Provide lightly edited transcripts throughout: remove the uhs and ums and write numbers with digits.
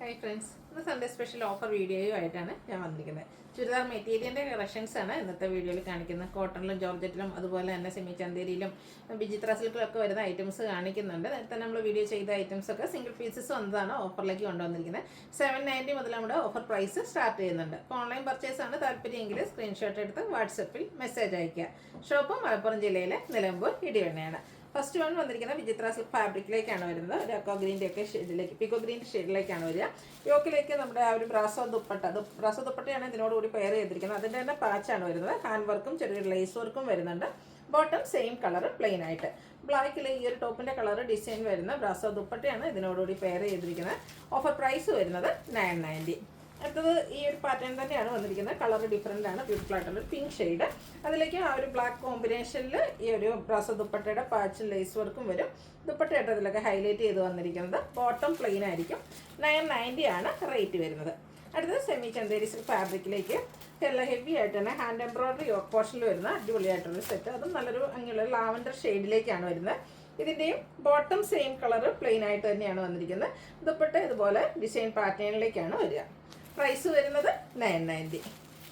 Hi friends, ഇന്ന് Sunday special offer വീഡിയോയുമായിട്ടാണ് ഞാൻ വന്നിരിക്കുന്നത്. ചുരിദാർ മെറ്റീരിയലിൻ്റെ കളക്ഷൻസാണ് ഇന്നത്തെ വീഡിയോയിൽ കാണിക്കുന്നത്. കോട്ടണിലും ജോർജറ്റിലും അതുപോലെ തന്നെ സെമി ചന്തേരിയിലും വിചിത്ര സിൽക്കിലൊക്കെ വരുന്ന ഐറ്റംസ് കാണിക്കുന്നുണ്ട്. നേരത്തെ നമ്മൾ വീഡിയോ ചെയ്ത ഐറ്റംസൊക്കെ സിംഗിൾ പീസസ് വന്നതാണ് ഓഫറിലേക്ക് കൊണ്ടുവന്നിരിക്കുന്നത്. 790 മുതൽ നമ്മുടെ ഓഫർ പ്രൈസ് സ്റ്റാർട്ട് ചെയ്യുന്നുണ്ട്. അപ്പോൾ ഓൺലൈൻ പർച്ചേസ് ആണ് താല്പര്യമെങ്കിൽ സ്ക്രീൻഷോട്ട് എടുത്ത് വാട്സപ്പിൽ മെസ്സേജ് അയയ്ക്കുക. ഷോപ്പ് മലപ്പുറം ജില്ലയിലെ നിലമ്പൂർ ഇടിവണ്ണയാണ്. ഫസ്റ്റ് വൺ വന്നിരിക്കുന്നത് വിചിത്ര സിൽക്ക് ഫാബ്രിക്കിലേക്കാണ് വരുന്നത്. ഒരു അക്കോ ഗ്രീൻ്റെ ഒക്കെ ഷെയ്ഡിലേക്ക്, പിക്കോ ഗ്രീൻ ഷെയ്ഡിലേക്കാണ് വരിക. യോക്കിലേക്ക് നമ്മുടെ ആ ഒരു ബ്രാസോ ദുപ്പട്ടയാണ് ഇതിനോടുകൂടി പെയർ ചെയ്തിരിക്കുന്നത്. അതിൻ്റെ തന്നെ പാച്ചാണ് വരുന്നത്. ഹാൻഡ് വർക്കും ചെറിയൊരു ലേസ് വർക്കും വരുന്നുണ്ട്. ബോട്ടം സെയിം കളർ പ്ലെയിൻ ആയിട്ട്. ബ്ലാക്കിൽ ഈ ഒരു ടോപ്പിൻ്റെ കളർ ഡിസൈൻ വരുന്ന ബ്രാസോ ദുപ്പട്ടയാണ് ഇതിനോടുകൂടി പെയർ ചെയ്തിരിക്കുന്നത്. ഓഫർ പ്രൈസ് വരുന്നത് 990. അടുത്തത് ഈ ഒരു പാറ്റേൺ തന്നെയാണ് വന്നിരിക്കുന്നത്. കളർ ഡിഫറെൻ്റ് ആണ്, ബ്യൂട്ടിഫുൾ ആയിട്ടുള്ള പിങ്ക് ഷെയ്ഡ്. അതിലേക്ക് ആ ഒരു ബ്ലാക്ക് കോമ്പിനേഷനിൽ ഈ ഒരു ബ്രാസോ ദുപ്പട്ടയുടെ പാച്ചും ലേസ് വർക്കും വരും. ദുപ്പട്ടയായിട്ട് അതിലൊക്കെ ഹൈലൈറ്റ് ചെയ്ത് വന്നിരിക്കുന്നത്. ബോട്ടം പ്ലെയിൻ ആയിരിക്കും. 990 ആണ് റേറ്റ് വരുന്നത്. അടുത്തത് സെമി ചന്തേരി സിൽക്ക് ഫാബ്രിക്കിലേക്ക് എല്ലാം ഹെവി ആയിട്ട് തന്നെ ഹാൻഡ് എംബ്രോയിഡറി യോക്ക് പോർഷനിൽ വരുന്ന അടിപൊളിയായിട്ടുള്ള സെറ്റ്. അതും നല്ലൊരു അങ്ങനെയുള്ള ലാവൻഡർ ഷെയ്ഡിലേക്കാണ് വരുന്നത്. ഇതിൻ്റെയും ബോട്ടം സെയിം കളർ പ്ലെയിൻ ആയിട്ട് തന്നെയാണ് വന്നിരിക്കുന്നത്. ദുപ്പട്ട ഇതുപോലെ ഡിസൈൻ പാറ്റേണിലേക്കാണ് വരിക. പ്രൈസ് വരുന്നത് 990.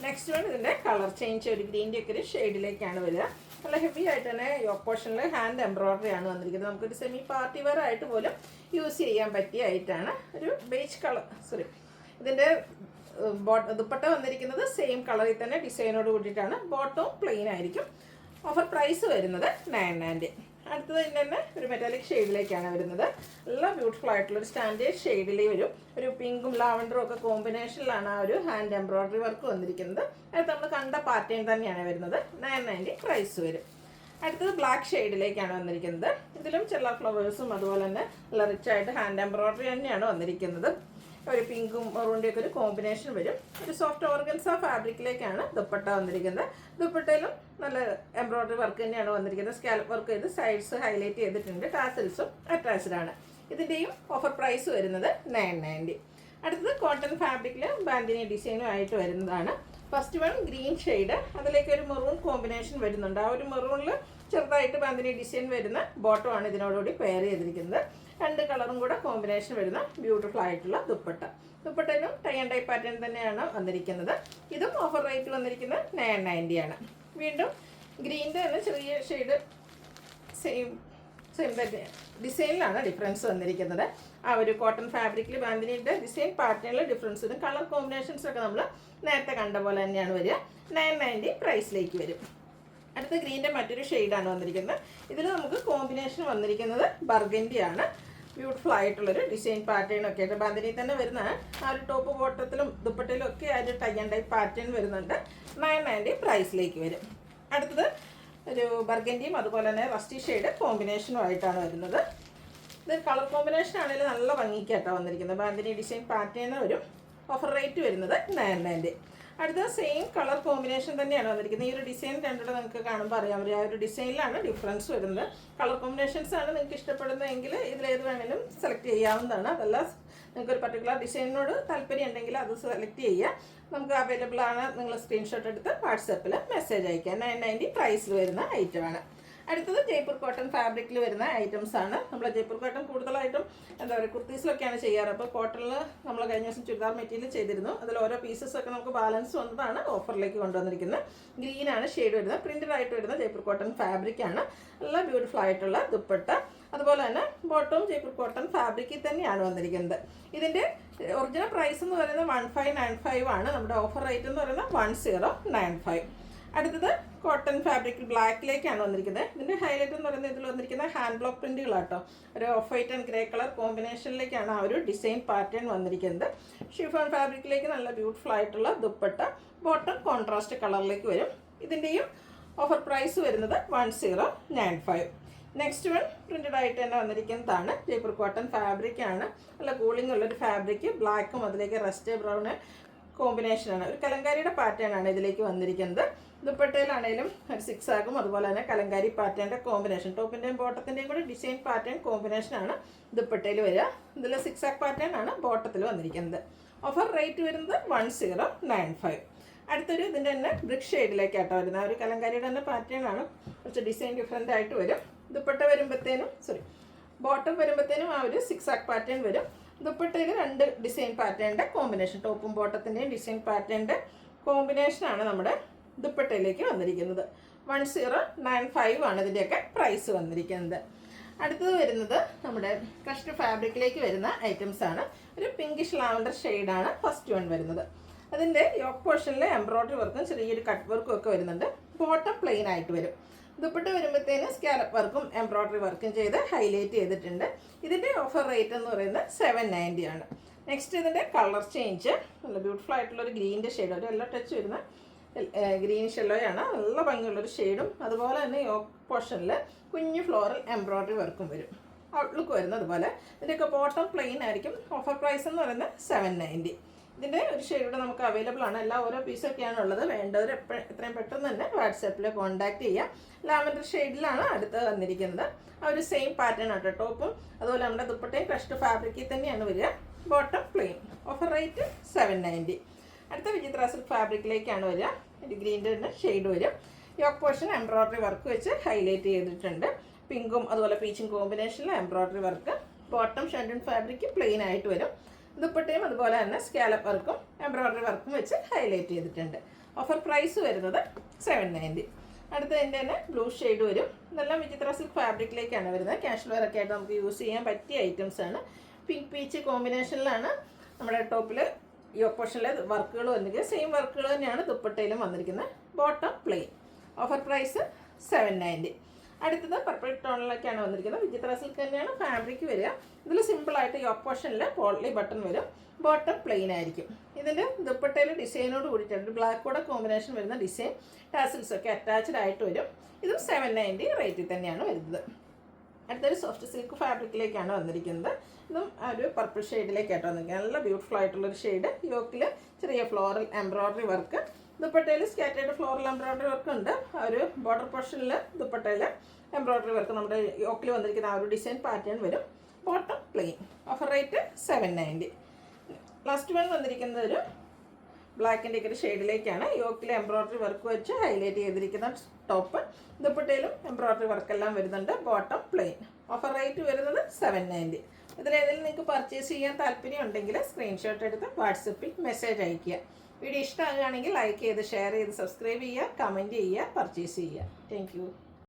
നെക്സ്റ്റ് വൺ ഇതിൻ്റെ കളർ ചേഞ്ച്, ഒരു ഗ്രീൻ്റെ ഒക്കെ ഒരു ഷെയ്ഡിലേക്കാണ് വരിക. നല്ല ഹെവി ആയിട്ട് തന്നെ യോക്ക് പോർഷനിൽ ഹാൻഡ് എംബ്രോയിഡറി ആണ് വന്നിരിക്കുന്നത്. നമുക്കൊരു സെമി പാർട്ടി വെയർ ആയിട്ട് പോലും യൂസ് ചെയ്യാൻ പറ്റിയ ആയിട്ടാണ്. ഒരു ബേജ് കളർ, ഇതിൻ്റെ ദുപ്പട്ട വന്നിരിക്കുന്നത് സെയിം കളറിൽ തന്നെ ഡിസൈനോട് കൂടിയിട്ടാണ്. ബോട്ടവും പ്ലെയിൻ ആയിരിക്കും. ഓഫർ പ്രൈസ് വരുന്നത് 990. അടുത്തത് തന്നെ ഒരു മെറ്റാലിക് ഷെയ്ഡിലേക്കാണ് വരുന്നത്. നല്ല ബ്യൂട്ടിഫുൾ ആയിട്ടുള്ളൊരു സ്റ്റാൻഡേർഡ് ഷെയ്ഡിൽ വരും. ഒരു പിങ്കും ലാവൻഡറും ഒക്കെ കോമ്പിനേഷനിലാണ് ആ ഒരു ഹാൻഡ് എംബ്രോയിഡറി വർക്ക് വന്നിരിക്കുന്നത്. അത് നമ്മൾ കണ്ട പാറ്റേൺ തന്നെയാണ് വരുന്നത്. 990 പ്രൈസ് വരും. അടുത്തത് ബ്ലാക്ക് ഷെയ്ഡിലേക്കാണ് വന്നിരിക്കുന്നത്. ഇതിലും ചില ഫ്ലവേഴ്സും അതുപോലെ തന്നെ നല്ല റിച്ച് ആയിട്ട് ഹാൻഡ് എംബ്രോയിഡറി തന്നെയാണ് വന്നിരിക്കുന്നത്. ഒരു പിങ്കും മെറൂണിൻ്റെ ഒക്കെ ഒരു കോമ്പിനേഷൻ വരും. ഒരു സോഫ്റ്റ് ഓർഗൻസ ഫാബ്രിക്കിലേക്കാണ് ദുപ്പട്ട വന്നിരിക്കുന്നത്. ദുപ്പട്ടയിലും നല്ല എംബ്രോയിഡറി വർക്ക് തന്നെയാണ് വന്നിരിക്കുന്നത്. സ്കാലപ്പ് വർക്ക് ചെയ്ത് സൈഡ്സ് ഹൈലൈറ്റ് ചെയ്തിട്ടുണ്ട്. ടാസൽസും അറ്റാച്ച്ഡ് ആണ്. ഇതിൻ്റെയും ഓഫർ പ്രൈസ് വരുന്നത് 990. അടുത്തത് കോട്ടൺ ഫാബ്രിക്കിൽ ബാൻഡിനി ഡിസൈനും ആയിട്ട് വരുന്നതാണ്. ഫസ്റ്റ് വൺ ഗ്രീൻ ഷെയ്ഡ്, അതിലേക്ക് ഒരു മെറൂൺ കോമ്പിനേഷൻ വരുന്നുണ്ട്. ആ ഒരു മെറൂണിൽ ചെറുതായിട്ട് ബാൻഡിനി ഡിസൈൻ വരുന്ന ബോട്ടമാണ് ഇതിനോടുകൂടി പെയർ ചെയ്തിരിക്കുന്നത്. രണ്ട് കളറും കൂടെ കോമ്പിനേഷൻ വരുന്ന ബ്യൂട്ടിഫുൾ ആയിട്ടുള്ള ദുപ്പട്ട. ദുപ്പട്ടയിലും ടൈ ആൻഡ് ഡൈ പാറ്റേൺ തന്നെയാണ് വന്നിരിക്കുന്നത്. ഇതും ഓഫർ റേറ്റ് വന്നിരിക്കുന്നത് 990 ആണ്. വീണ്ടും ഗ്രീൻ്റെ തന്നെ ചെറിയ ഷെയ്ഡ് സെയിം തന്നെ ഡിസൈനിലാണ് ഡിഫറൻസ് വന്നിരിക്കുന്നത്. ആ ഒരു കോട്ടൺ ഫാബ്രിക്കിൽ ബാന്തിനിയുടെ ഡിസൈൻ പാറ്റേണിൽ ഡിഫറൻസ് വരും. കളർ കോമ്പിനേഷൻസൊക്കെ നമ്മൾ നേരത്തെ കണ്ട പോലെ തന്നെയാണ് വരിക. 990 പ്രൈസിലേക്ക് വരും. അടുത്ത ഗ്രീൻ്റെ മറ്റൊരു ഷെയ്ഡാണ് വന്നിരിക്കുന്നത്. ഇതിൽ നമുക്ക് കോമ്പിനേഷൻ വന്നിരിക്കുന്നത് ബർഗൻഡി ആണ്. ബ്യൂട്ടിഫുൾ ആയിട്ടുള്ളൊരു ഡിസൈൻ പാറ്റേൺ ഒക്കെ ആയിട്ട് ബാന്തിനി തന്നെ വരുന്ന ആ ഒരു ടോപ്പ് ബോട്ടത്തിലും ദുപ്പട്ടയിലും ഒക്കെ ആ ഒരു ടൈ ആൻഡ് ഡൈ പാറ്റേൺ വരുന്നുണ്ട്. 990 പ്രൈസിലേക്ക് വരും. അടുത്തത് ഒരു ബർഗൻഡിയും അതുപോലെ തന്നെ റസ്റ്റി ഷെയ്ഡ് കോമ്പിനേഷനും ആയിട്ടാണ് വരുന്നത്. ഇത് കളർ കോമ്പിനേഷൻ ആണെങ്കിലും നല്ല ഭംഗിക്കായിട്ടാണ് വന്നിരിക്കുന്നത്. ബാന്തിനി ഡിസൈൻ പാറ്റേൺ വരും. ഓഫർ റേറ്റ് വരുന്നത് 990. അടുത്ത സെയിം കളർ കോമ്പിനേഷൻ തന്നെയാണ് വന്നിരിക്കുന്നത്. ഈ ഒരു ഡിസൈൻ രണ്ടുകൂടെ നിങ്ങൾക്ക് കാണുമ്പോൾ അറിയാൻ പറ്റും. ആ ഒരു ഡിസൈനിലാണ് ഡിഫറൻസ് വരുന്നത്. കളർ കോമ്പിനേഷൻസ് ആണ് നിങ്ങൾക്ക് ഇഷ്ടപ്പെടുന്നതെങ്കിൽ ഇതിലേത് വേണമെങ്കിലും സെലക്ട് ചെയ്യാവുന്നതാണ്. അതല്ല നിങ്ങൾക്കൊരു പർട്ടിക്കുലർ ഡിസൈനിനോട് താല്പര്യം ഉണ്ടെങ്കിൽ അത് സെലക്ട് ചെയ്യുക. നമുക്ക് അവൈലബിൾ ആണ്. നിങ്ങൾ സ്ക്രീൻഷോട്ട് എടുത്ത് വാട്സാപ്പിൽ മെസ്സേജ് അയക്കുക. 990 പ്രൈസിൽ വരുന്ന ഐറ്റമാണ്. അടുത്തത് ജയ്പൂർ കോട്ടൺ ഫാബ്രിക്കിൽ വരുന്ന ഐറ്റംസ് ആണ്. നമ്മൾ ജയ്പൂർ കോട്ടൺ കൂടുതലായിട്ടും എന്താ പറയുക കുർത്തീസിലൊക്കെയാണ് ചെയ്യാറ്. അപ്പോൾ കോട്ടണിൽ നമ്മൾ കഴിഞ്ഞ ദിവസം ചുരിദാർ മെറ്റീരിയൽ ചെയ്തിരുന്നു. അതിൽ ഓരോ പീസസൊക്കെ നമുക്ക് ബാലൻസ് വന്നതാണ് ഓഫറിലേക്ക് കൊണ്ടുവന്നിരിക്കുന്നത്. ഗ്രീനാണ് ഷെയ്ഡ് വരുന്നത്. പ്രിൻറ്റഡ് ആയിട്ട് വരുന്ന ജയ്പൂർ കോട്ടൺ ഫാബ്രിക്കാണ്. നല്ല ബ്യൂട്ടിഫുൾ ആയിട്ടുള്ള ദുപ്പട്ട. അതുപോലെ തന്നെ ബോട്ടവും ജയ്പൂർ കോട്ടൺ ഫാബ്രിക്കിൽ തന്നെയാണ് വന്നിരിക്കുന്നത്. ഇതിൻ്റെ ഒറിജിനൽ പ്രൈസ് എന്ന് പറയുന്നത് 1595 ആണ്. നമ്മുടെ ഓഫർ റേറ്റ് എന്ന് പറയുന്നത് 1095. അടുത്തത് കോട്ടൺ ഫാബ്രിക് ബ്ലാക്കിലേക്കാണ് വന്നിരിക്കുന്നത്. ഇതിൻ്റെ ഹൈലൈറ്റ് എന്ന് പറയുന്നത് ഇതിൽ വന്നിരിക്കുന്ന ഹാൻഡ് ബ്ലോക്ക് പ്രിൻറ്റുകളാട്ടോ. ഒരു off white and grey colour കോമ്പിനേഷനിലേക്കാണ് ആ ഒരു ഡിസൈൻ പാറ്റേൺ വന്നിരിക്കുന്നത്. ഷിഫോൺ ഫാബ്രിക്കിലേക്ക് നല്ല ബ്യൂട്ടിഫുൾ ആയിട്ടുള്ള ദുപ്പട്ട. ബോട്ടം കോൺട്രാസ്റ്റ് കളറിലേക്ക് വരും. ഇതിൻ്റെയും ഓഫർ പ്രൈസ് വരുന്നത് 1095. നെക്സ്റ്റ് വൺ പ്രിൻറ്റഡ് ആയിട്ട് തന്നെ വന്നിരിക്കുന്നതാണ്. ജയ്പൂർ കോട്ടൺ ഫാബ്രിക്കാണ്. നല്ല കൂളിംഗ് ഉള്ളൊരു ഫാബ്രിക്. ബ്ലാക്കും അതിലേക്ക് റസ്റ്റ് ബ്രൗണ് കോമ്പിനേഷനാണ്. ഒരു കലങ്കാരിയുടെ പാറ്റേൺ ആണ് ഇതിലേക്ക് വന്നിരിക്കുന്നത്. ദുപ്പട്ടയിലാണെങ്കിലും ഒരു സിക്സ് ആകും. അതുപോലെ തന്നെ കലങ്കാരി പാറ്റേണിൻ്റെ കോമ്പിനേഷൻ. ടോപ്പിൻ്റെയും ബോട്ടത്തിൻ്റെയും കൂടി ഡിസൈൻ പാറ്റേൺ കോമ്പിനേഷനാണ് ദുപ്പട്ടയിൽ വരിക. ഇതിൽ സിക്സ് ആക്ക് പാറ്റേൺ ആണ് ബോട്ടത്തിൽ വന്നിരിക്കുന്നത്. ഓഫർ റേറ്റ് വരുന്നത് 1095. അടുത്തൊരു ഇതിൻ്റെ തന്നെ ബ്രിക്ക് ഷെയ്ഡിലേക്കാട്ടോ വരുന്നത്. ആ ഒരു കലങ്കാരിയുടെ തന്നെ പാറ്റേൺ ആണ്. കുറച്ച് ഡിസൈൻ ഡിഫറെൻ്റ് ആയിട്ട് വരും. ദുപ്പട്ട വരുമ്പോഴത്തേനും ബോട്ടം വരുമ്പോഴത്തേനും ആ ഒരു സിക്സ് ആക്ക് പാറ്റേൺ വരും. ദുപ്പട്ടയിൽ 2 ഡിസൈൻ പാറ്റേണിൻ്റെ കോമ്പിനേഷൻ, ടോപ്പും ബോട്ടത്തിൻ്റെയും ഡിസൈൻ പാറ്റേണിൻ്റെ കോമ്പിനേഷനാണ് നമ്മുടെ ദുപ്പട്ടയിലേക്ക് വന്നിരിക്കുന്നത്. 1095 ആണ് ഇതിൻ്റെയൊക്കെ പ്രൈസ് വന്നിരിക്കുന്നത്. അടുത്തത് വരുന്നത് നമ്മുടെ ക്രഷ്ഡ് ഫാബ്രിക്കിലേക്ക് വരുന്ന ഐറ്റംസ് ആണ്. ഒരു പിങ്കിഷ് ലാവൻഡർ ഷെയ്ഡാണ് ഫസ്റ്റ് വൺ വരുന്നത്. അതിൻ്റെ യോക്ക് പോർഷനിൽ എംബ്രോയ്ഡറി വർക്കും ചെറിയൊരു കട്ട് വർക്കും ഒക്കെ വരുന്നുണ്ട്. ബോട്ടം പ്ലെയിൻ ആയിട്ട് വരും. ദുപ്പട്ട വരുമ്പോഴത്തേന് സ്കാലപ്പ് വർക്കും എംബ്രോയ്ഡറി വർക്കും ചെയ്ത് ഹൈലൈറ്റ് ചെയ്തിട്ടുണ്ട്. ഇതിൻ്റെ ഓഫർ റേറ്റ് എന്ന് പറയുന്നത് 790 ആണ്. നെക്സ്റ്റ് ഇതിൻ്റെ കളർ ചേഞ്ച് നല്ല ബ്യൂട്ടിഫുൾ ആയിട്ടുള്ളൊരു ഗ്രീനിൻ്റെ ഷെയ്ഡ്, ഒരു യെല്ലോ ടച്ച് വരുന്ന ഗ്രീനിഷ് യെല്ലോയാണ്. നല്ല ഭംഗിയുള്ളൊരു ഷെയ്ഡും അതുപോലെ തന്നെ യോക്ക് പോർഷനിൽ കുഞ്ഞു ഫ്ലോറൽ എംബ്രോയ്ഡറി വർക്കും വരും. ഔട്ട്ലുക്ക് വരുന്നത് അതുപോലെ. ഇതിൻ്റെയൊക്കെ ബോട്ടം പ്ലെയിൻ ആയിരിക്കും. ഓഫർ പ്രൈസ് എന്ന് പറയുന്നത് 790. ഇതിൻ്റെ ഒരു ഷെയ്ഡ് നമുക്ക് അവൈലബിൾ ആണ്. എല്ലാം ഓരോ പീസൊക്കെയാണ് ഉള്ളത്. വേണ്ടവർ എത്രയും പെട്ടെന്ന് തന്നെ വാട്സാപ്പിൽ കോൺടാക്ട് ചെയ്യാം. ലാവൻഡർ ഷെയ്ഡിലാണ് അടുത്ത് വന്നിരിക്കുന്നത്. ആ ഒരു സെയിം പാറ്റേൺ ആട്ടോ ടോപ്പും അതുപോലെ നമ്മുടെ ദുപ്പട്ടയും ക്രഷ്ഡ് ഫാബ്രിക്കിൽ തന്നെയാണ് വരിക. Bottom plain. Offer rate 790. അടുത്ത വിചിത്ര സിൽക്ക് ഫാബ്രിക്കിലേക്കാണ് വരിക. ഒരു ഗ്രീൻ്റെ തന്നെ ഷെയ്ഡ് വരും. യോക്ക് പോർഷൻ എംബ്രോയ്ഡറി വർക്ക് വെച്ച് ഹൈലൈറ്റ് ചെയ്തിട്ടുണ്ട്. പിങ്കും അതുപോലെ പീച്ചും കോമ്പിനേഷനിൽ എംബ്രോയ്ഡറി വർക്ക്. ബോട്ടം ഷെൻഡൻ ഫാബ്രിക് പ്ലെയിൻ ആയിട്ട് വരും. ദുപ്പട്ടയും അതുപോലെ തന്നെ സ്കാലപ്പ് വർക്കും എംബ്രോയ്ഡറി വർക്കും വെച്ച് ഹൈലൈറ്റ് ചെയ്തിട്ടുണ്ട്. ഓഫർ പ്രൈസ് വരുന്നത് 790. അടുത്തതിൻ്റെ തന്നെ ബ്ലൂ ഷെയ്ഡ് വരും. ഇതെല്ലാം വിചിത്ര സിൽക്ക് ഫാബ്രിക്കിലേക്കാണ് വരുന്നത്. കാഷ്വൽ വെയർ ഒക്കെ ആയിട്ട് നമുക്ക് യൂസ് ചെയ്യാൻ പറ്റിയ ഐറ്റംസ് ആണ്. പിങ്ക് പീച്ച് കോമ്പിനേഷനിലാണ് നമ്മുടെ ടോപ്പിൽ യോക്ക് പോർഷനിലെ വർക്കുകൾ വന്നിരിക്കുന്നത്. സെയിം വർക്കുകൾ തന്നെയാണ് ദുപ്പട്ടയിലും വന്നിരിക്കുന്നത്. Bottom plain. Offer price 790. അടുത്തത് പർപ്പിൾ ടോണിലൊക്കെയാണ് വന്നിരിക്കുന്നത്. വിചിത്ര സിൽക്ക് തന്നെയാണ് ഫാബ്രിക് വരിക. ഇതിൽ സിമ്പിളായിട്ട് യോക്ക് പോർഷനിൽ പോളി ബട്ടൺ വരും. ബോട്ടം പ്ലെയിൻ ആയിരിക്കും. ഇതിൻ്റെ ദുപ്പട്ടയിൽ ഡിസൈനോട് കൂടിയിട്ടുണ്ട്. ബ്ലാക്ക് കൂടെ കോമ്പിനേഷൻ വരുന്ന ഡിസൈൻ ടാസിൽസ് ഒക്കെ അറ്റാച്ച്ഡ് ആയിട്ട് വരും. ഇതും 790 റേറ്റിൽ തന്നെയാണ് വരുന്നത്. അടുത്തൊരു സോഫ്റ്റ് സിൽക്ക് ഫാബ്രിക്കിലേക്കാണ് വന്നിരിക്കുന്നത്. ഇതും ഒരു പർപ്പിൾ ഷെയ്ഡിലേക്കായിട്ട് വന്നിരിക്കുന്നത്. നല്ല ബ്യൂട്ടിഫുൾ ആയിട്ടുള്ളൊരു ഷെയ്ഡ്. യോക്കിൽ ചെറിയ ഫ്ലോറൽ എംബ്രോയ്ഡറി വർക്ക്. ദുപ്പട്ടയിൽ സ്കാറ്റേഡ് ഫ്ലോറൽ എംബ്രോയ്ഡറി വർക്ക് ഉണ്ട്. ഒരു ബോർഡർ പോർഷനിൽ ദുപ്പട്ടയിൽ എംബ്രോയ്ഡറി വർക്ക് നമ്മുടെ യോക്കിൽ വന്നിരിക്കുന്ന ആ ഒരു ഡിസൈൻ പാറ്റേൺ വരും. Bottom plain. Offer rate 790. Last one വന്നിരിക്കുന്നത് ഒരു ബ്ലാക്കിൻ്റെ ഒക്കെ ഒരു ഷെയ്ഡിലേക്കാണ്. യോക്കിൽ എംബ്രോയ്ഡറി വർക്ക് വെച്ച് ഹൈലൈറ്റ് ചെയ്തിരിക്കുന്ന ടോപ്പ്. ദുപ്പട്ടയിലും എംബ്രോയ്ഡറി വർക്കെല്ലാം വരുന്നുണ്ട്. Bottom plain. ഓഫർ റേറ്റ് വരുന്നത് 790. ഇതിലേതെങ്കിലും നിങ്ങൾക്ക് പർച്ചേസ് ചെയ്യാൻ താല്പര്യം ഉണ്ടെങ്കിൽ സ്ക്രീൻഷോട്ട് എടുത്ത് വാട്സപ്പിൽ മെസ്സേജ് അയയ്ക്കുക. വീഡിയോ ഇഷ്ടമാകുകയാണെങ്കിൽ ലൈക്ക് ചെയ്ത് ഷെയർ ചെയ്ത് സബ്സ്ക്രൈബ് ചെയ്യുക, കമൻറ്റ് ചെയ്യുക, പർച്ചേസ് ചെയ്യുക. താങ്ക്